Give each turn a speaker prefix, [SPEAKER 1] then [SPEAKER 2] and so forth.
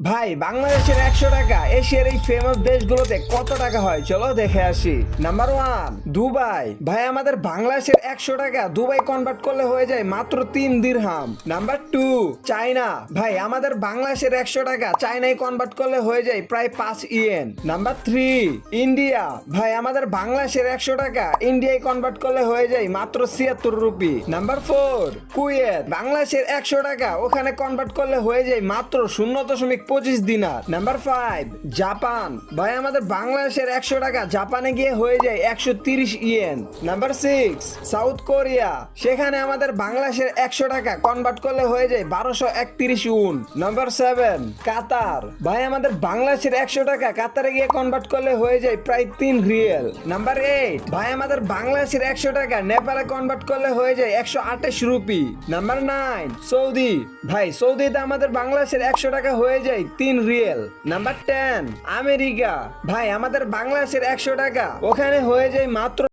[SPEAKER 1] ভাই বাংলাদেশের 100 টাকা এশিয়ার এই ফেমাস দেশগুলোতে কত টাকা হয় চলো দেখে আসি। Number 1 Dubai. ভাই আমাদের বাংলাদেশের 100 টাকা দুবাই কনভার্ট করলে হয়ে যায় মাত্র 3 দিরহাম। Number 2 China. ভাই আমাদের বাংলাদেশের 100 টাকা চায়নায় কনভার্ট করলে হয়ে যায় প্রায় 5 ইয়েন। Number 3 India. ভাই আমাদের বাংলাদেশের 100 টাকা ইন্ডিয়ায় কনভার্ট করলে হয়ে যায় মাত্র 76 রুপি। Number 4 Kuwait. বাংলাদেশের 100 টাকা ওখানে কনভার্ট করলে হয়ে যায় মাত্র 0.25 দিনার। Number 5 Japan. ভাই আমাদের বাংলাদেশের 100 টাকা জাপানে গিয়ে হয়ে যায় 130 ইয়েন। Number 6 south Korea. সেখানে আমাদের বাংলাদেশের 100 টাকা কনভার্ট করলে হয়ে যায় 1231 উন। নাম্বার 7 কাতার। ভাই আমাদের বাংলাদেশের 100 টাকা কাতারে গিয়ে কনভার্ট করলে হয়ে যায় প্রায় 3 রিয়েল। নাম্বার 8 ভাই আমাদের বাংলাদেশের 100 টাকা নেপালে কনভার্ট করলে হয়ে যায় 128 রুপি। Number 9 Saudi. ভাই সৌদিতে আমাদের বাংলাদেশের 100 টাকা হয়ে যায় 3 রিয়েল। Number 10 America. ভাই আমাদের বাংলাদেশের 100 টাকা ওখানে হয়ে যায় মাত্র